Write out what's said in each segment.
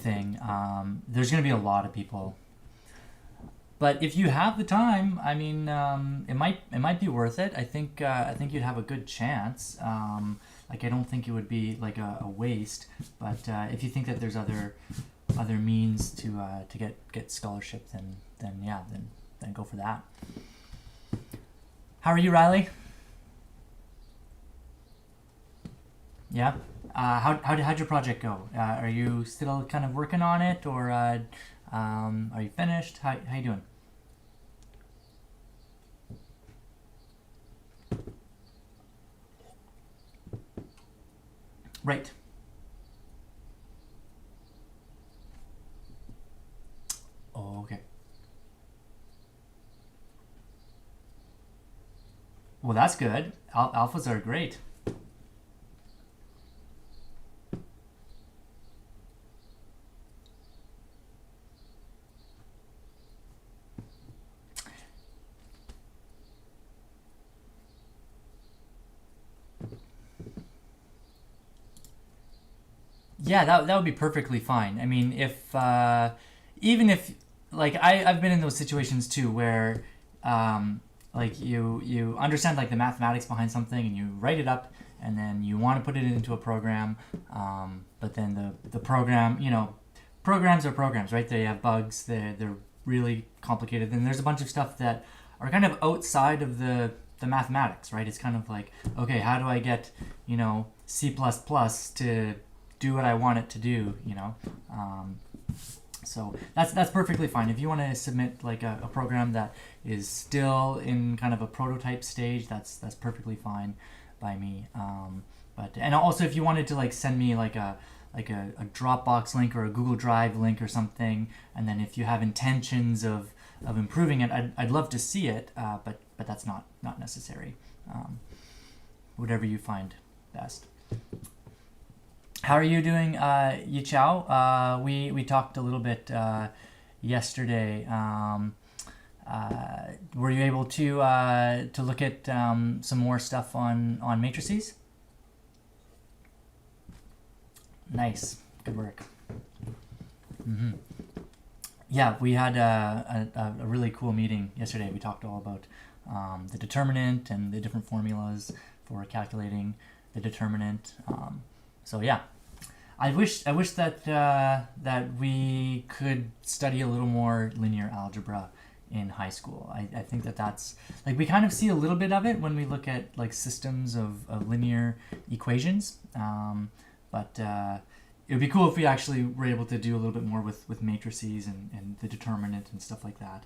thing. There's going to be a lot of people, but if you have the time, I mean, it might be worth it. I think you'd have a good chance. Like I don't think it would be like a waste. But if you think that there's other means to get scholarship, then go for that. How are you, Riley? Yeah. How'd your project go? Are you still kind of working on it, or are you finished? How you doing? Right. Oh, okay. Well, that's good. Alphas are great. Yeah, that would be perfectly fine. I mean, if even if like I've been in those situations too where like you understand like the mathematics behind something and you write it up and then you want to put it into a program, but then the program, programs are programs, right? They have bugs. They're really complicated. And there's a bunch of stuff that are kind of outside of the mathematics, right? It's kind of like, okay, how do I get C++ to do what I want it to do, so that's perfectly fine. If you want to submit like a program that is still in kind of a prototype stage, that's perfectly fine by me. But and also if you wanted to like send me like a Dropbox link or a Google Drive link or something, and then if you have intentions of improving it, I'd love to see it. But that's not necessary. Whatever you find best. How are you doing, Yi Chao? We talked a little bit yesterday. Were you able to look at some more stuff on matrices? Nice, good work. hmm Yeah, we had a really cool meeting yesterday. We talked all about the determinant and the different formulas for calculating the determinant. So yeah, I wish that we could study a little more linear algebra in high school. I think that's like we kind of see a little bit of it when we look at like systems of linear equations, but it would be cool if we actually were able to do a little bit more with matrices and the determinant and stuff like that.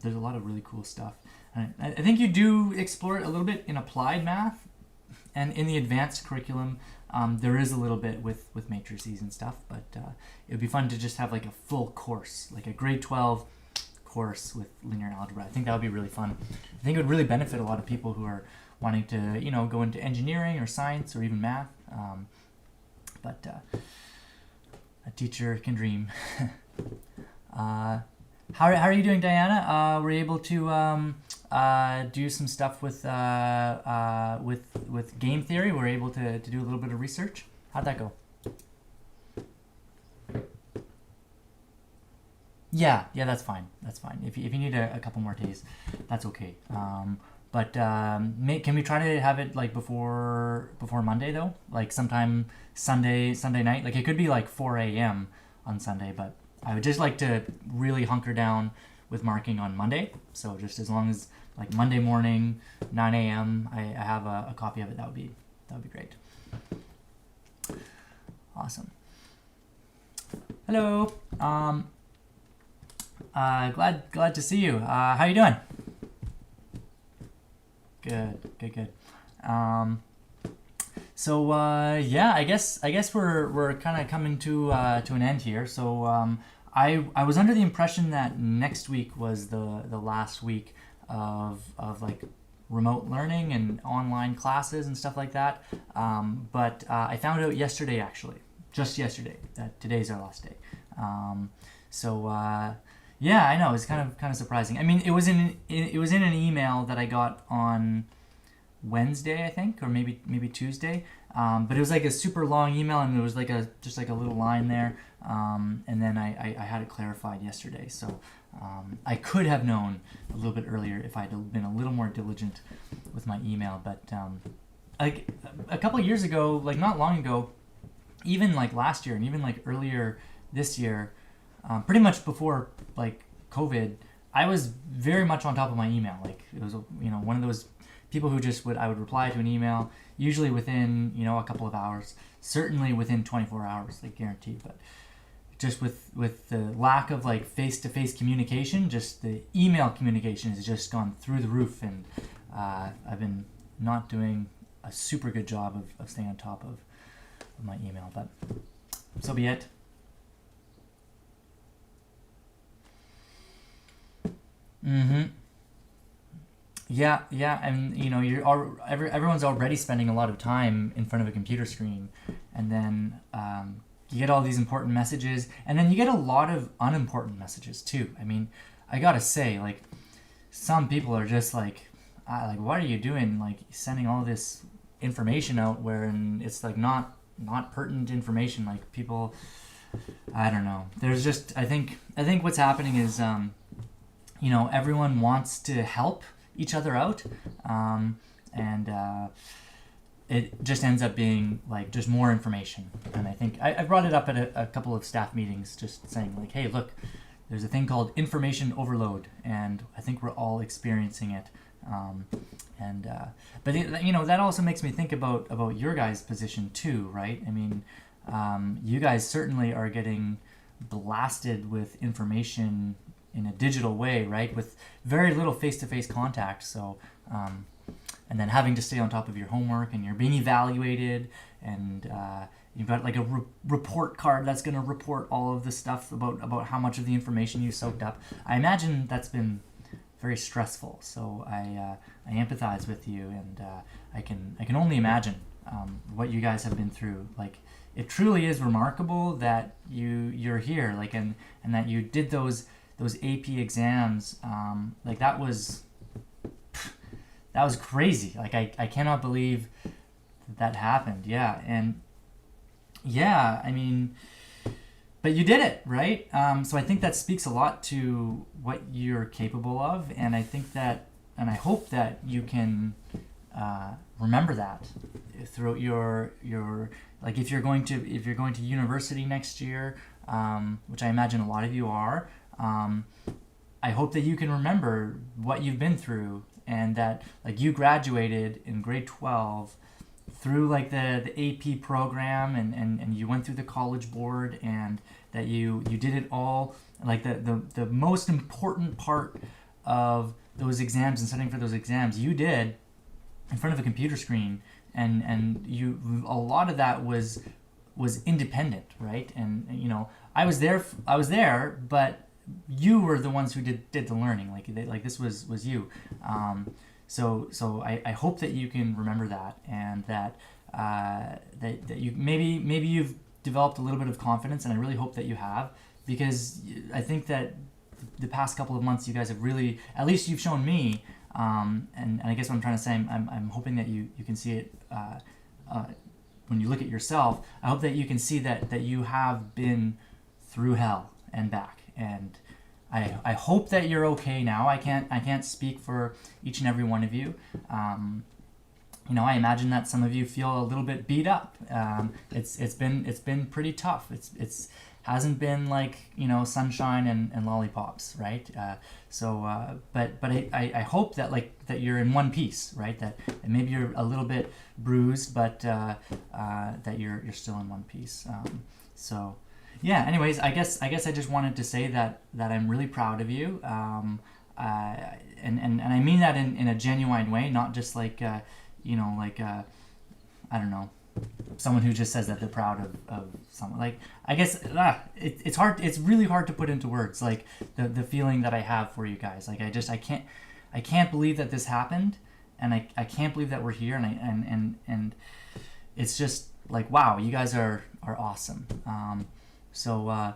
There's a lot of really cool stuff, and I think you do explore it a little bit in applied math, and in the advanced curriculum, there is a little bit with matrices and stuff, but it would be fun to just have like a full course, like a grade 12 course with linear algebra. I think that would be really fun. I think it would really benefit a lot of people who are wanting to, go into engineering or science or even math. But a teacher can dream. How are you doing, Diana? Were you able to do some stuff with game theory? Were you able to do a little bit of research? How'd that go? Yeah, that's fine. That's fine. If you need a couple more days, that's okay. But can we try to have it like before Monday though? Like sometime Sunday night. Like it could be like 4 a.m. on Sunday, but I would just like to really hunker down with marking on Monday. So just as long as like Monday morning, 9 a.m. I have a copy of it. That would be great. Awesome. Hello. Glad to see you. How you doing? Good. So yeah, I guess we're kind of coming to an end here. So I was under the impression that next week was the last week of like remote learning and online classes and stuff like that. But I found out yesterday, actually, just yesterday, that today's our last day. So yeah, I know it's kind of surprising. I mean, it was in an email that I got on Wednesday, I think, or maybe Tuesday. But it was like a super long email, and there was like just like a little line there and then I had it clarified yesterday. So I could have known a little bit earlier if I'd been a little more diligent with my email. But like a couple of years ago, like not long ago, even like last year and even like earlier this year, pretty much before like COVID, I was very much on top of my email. Like it was, one of those people who just I would reply to an email usually within, a couple of hours, certainly within 24 hours, like guaranteed. But just with the lack of like face-to-face communication, just the email communication has just gone through the roof, and I've been not doing a super good job of staying on top of my email, but so be it. Mm-hmm. Yeah, and everyone's already spending a lot of time in front of a computer screen, and then you get all these important messages, and then you get a lot of unimportant messages too. I mean, I gotta say, like, some people are just like, what are you doing? Like, sending all this information out where it's like not pertinent information. Like people, I don't know. There's just I think what's happening is everyone wants to help each other out, and it just ends up being like just more information. And I think I brought it up at a couple of staff meetings, just saying like, hey, look, there's a thing called information overload, and I think we're all experiencing it. But that also makes me think about your guys' position too, right? I mean, you guys certainly are getting blasted with information in a digital way, right? With very little face-to-face contact. So, and then having to stay on top of your homework, and you're being evaluated, and you've got like a report card that's going to report all of the stuff about how much of the information you soaked up. I imagine that's been very stressful. So I empathize with you, and I can only imagine what you guys have been through. Like, it truly is remarkable that you're here, like, and that you did those AP exams. Like that was crazy. Like I cannot believe that happened. Yeah, and yeah, I mean, but you did it, right? So I think that speaks a lot to what you're capable of, and I think that, and I hope that you can remember that throughout your like if you're going to university next year, which I imagine a lot of you are. I hope that you can remember what you've been through, and that like you graduated in grade 12 through like the AP program, and you went through the college board, and that you did it all. Like the most important part of those exams and studying for those exams you did in front of a computer screen, and you a lot of that was independent, right? And I was there, but you were the ones who did the learning. Like this was you. So I hope that you can remember that, and that you maybe you've developed a little bit of confidence, and I really hope that you have, because I think that the past couple of months you guys have really, at least you've shown me, and I guess what I'm trying to say, I'm hoping that you can see it when you look at yourself. I hope that you can see that you have been through hell and back. And I hope that you're okay now. I can't speak for each and every one of you. I imagine that some of you feel a little bit beat up. It's been pretty tough. It's hasn't been like sunshine and lollipops, right? But I hope that that you're in one piece, right? That maybe you're a little bit bruised, but that you're still in one piece. So. Yeah. Anyways, I guess I just wanted to say that I'm really proud of you, and I mean that in a genuine way, not just like I don't know, someone who just says that they're proud of someone. Like, I guess it's hard. It's really hard to put into words, like the feeling that I have for you guys. Like I can't believe that this happened, and I can't believe that we're here, and it's just like, wow, you guys are awesome. So I'm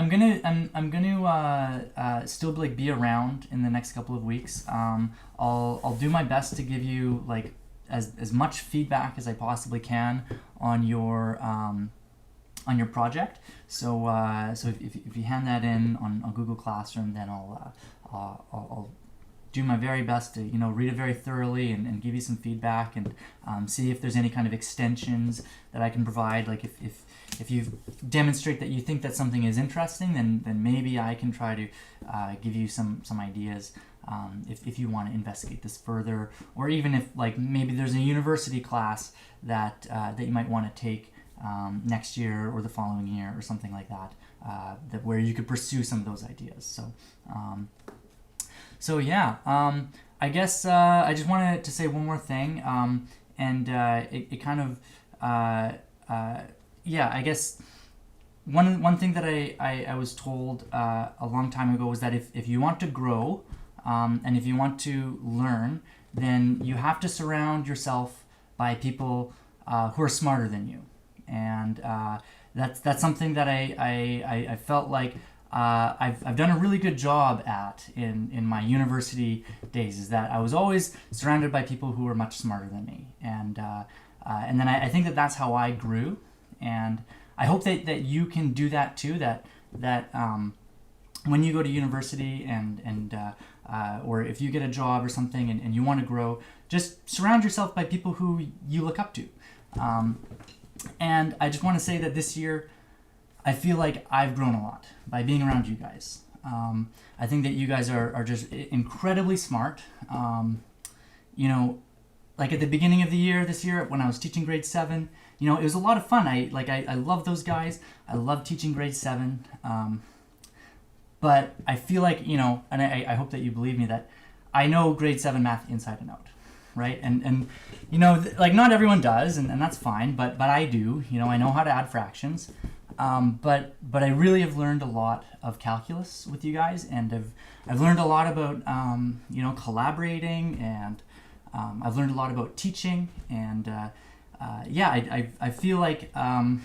gonna still like be around in the next couple of weeks. I'll do my best to give you like as much feedback as I possibly can on your on your project. So if you hand that in on Google Classroom, then I'll do my very best to read it very thoroughly and give you some feedback and see if there's any kind of extensions that I can provide. Like if you demonstrate that you think that something is interesting, then maybe I can try to give you some ideas if you want to investigate this further, or even if like maybe there's a university class that you might want to take next year or the following year or something like that, where you could pursue some of those ideas. So yeah, I guess I just wanted to say one more thing, and it kind of I guess one thing that I was told a long time ago was that if you want to grow and if you want to learn, then you have to surround yourself by people who are smarter than you, and that's something that I felt like I've done a really good job at in my university days, is that I was always surrounded by people who were much smarter than me, and then I think that's how I grew, and I hope that you can do that too. That when you go to university and or if you get a job or something and you want to grow, just surround yourself by people who you look up to. And I just want to say that this year, I feel like I've grown a lot by being around you guys. I think that you guys are just incredibly smart. Like at the beginning of the year, this year, when I was teaching grade 7, it was a lot of fun. I love those guys. I love teaching grade 7. But I feel like, and I hope that you believe me, that I know grade 7 math inside and out. Right? And like not everyone does, and that's fine, but I do. I know how to add fractions. But I really have learned a lot of calculus with you guys, and I've learned a lot about collaborating, and I've learned a lot about teaching, and I feel like I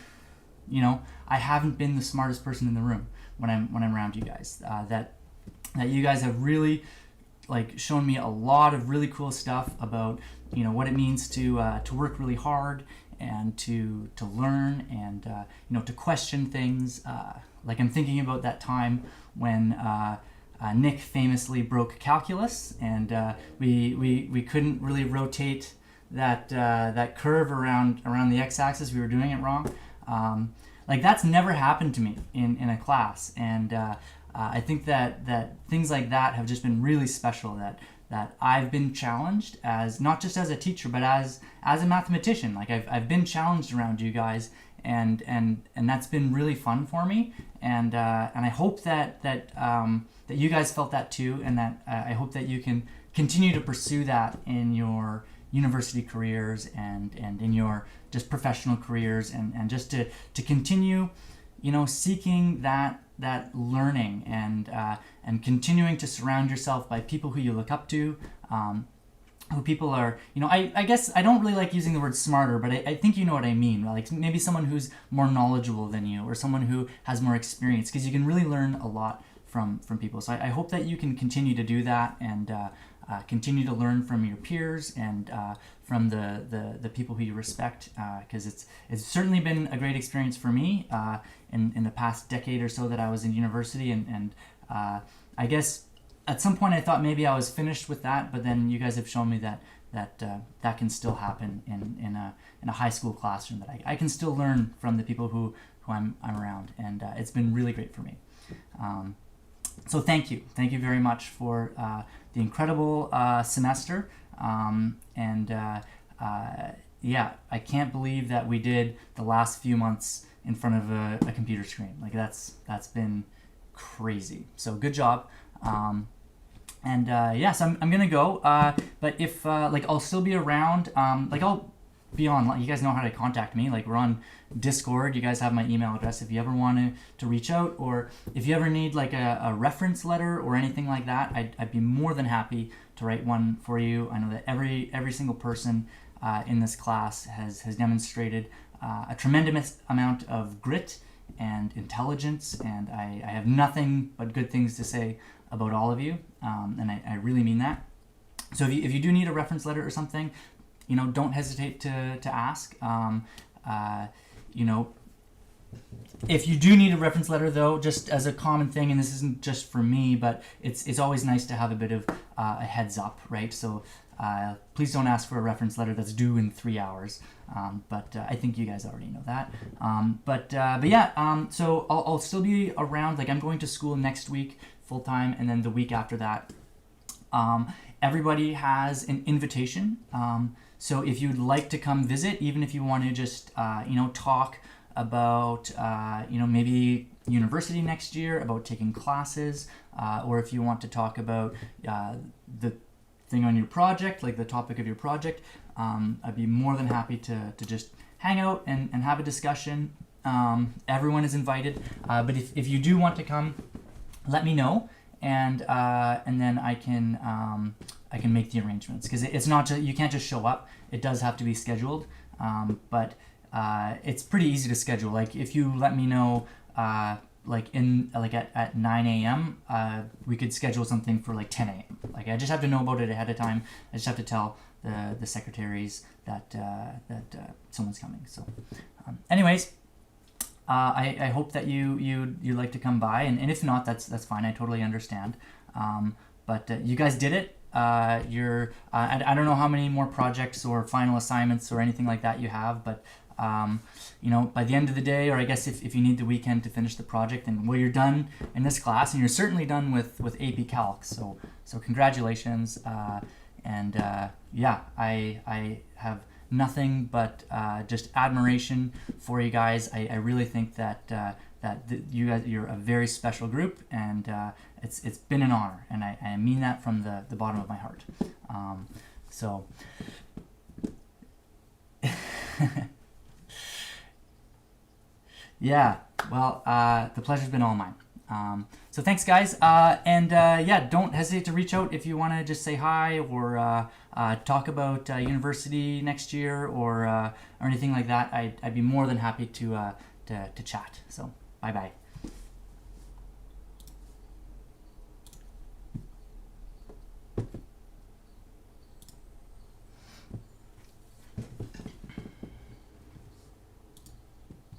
haven't been the smartest person in the room when I'm around you guys. That you guys have really shown me a lot of really cool stuff about what it means to work really hard and to learn and to question things. Like I'm thinking about that time when Nick famously broke calculus, and we couldn't really rotate that curve around the x-axis. We were doing it wrong. That's never happened to me in a class, and I think that things like that have just been really special. That I've been challenged as not just as a teacher, but as a mathematician. Like I've been challenged around you guys, and that's been really fun for me. And I hope that you guys felt that too, and that I hope that you can continue to pursue that in your university careers and in your just professional careers, and just to continue, seeking that learning and continuing to surround yourself by people who you look up to, who people are, I guess I don't really like using the word smarter, but I think you know what I mean. Like maybe someone who's more knowledgeable than you, or someone who has more experience, because you can really learn a lot from people. So I hope that you can continue to do that, and continue to learn from your peers and from the people who you respect, because it's certainly been a great experience for me in the past decade or so that I was in university, and I guess at some point I thought maybe I was finished with that, but then you guys have shown me that can still happen in a high school classroom, that I can still learn from the people who I'm around, and it's been really great for me. So thank you very much for the incredible semester, and I can't believe that we did the last few months in front of a computer screen. Like that's been crazy. So good job. So I'm gonna go. But if I'll still be around. I'll be on. You guys know how to contact me. Like we're on Discord. You guys have my email address if you ever want to reach out, or if you ever need like a reference letter or anything like that. I'd be more than happy to write one for you. I know that every single person in this class has demonstrated a tremendous amount of grit and intelligence, and I have nothing but good things to say about all of you, and I really mean that. So if you do need a reference letter or something, don't hesitate to ask. If you do need a reference letter, though, just as a common thing, and this isn't just for me, but it's always nice to have a bit of a heads up, right? So please don't ask for a reference letter that's due in 3 hours. But I think you guys already know that. But yeah, so I'll still be around. Like, I'm going to school next week full time, and then the week after that, everybody has an invitation. So if you'd like to come visit, even if you want to just talk about maybe university next year, about taking classes, or if you want to talk about the thing on your project, like the topic of your project, I'd be more than happy to just hang out and have a discussion. Everyone is invited, but if you do want to come, let me know, and then I can make the arrangements, because it's not just, you can't just show up. It does have to be scheduled, but it's pretty easy to schedule. Like, if you let me know at 9 a.m. We could schedule something for like 10 a.m. Like, I just have to know about it ahead of time. I just have to tell the secretaries that someone's coming. So anyways, I hope that you'd like to come by, and if not, that's fine. I totally understand. But you guys did it. I don't know how many more projects or final assignments or anything like that you have, but by the end of the day, or I guess if you need the weekend to finish the project, then you're done in this class, and you're certainly done with AP Calc. So congratulations, and I have nothing but just admiration for you guys. I really think that you guys, you're a very special group, and it's been an honor, and I mean that from the bottom of my heart. So. Yeah, well, the pleasure's been all mine. So thanks, guys, and don't hesitate to reach out if you want to just say hi, or talk about university next year, or anything like that. I'd be more than happy to chat. So bye bye.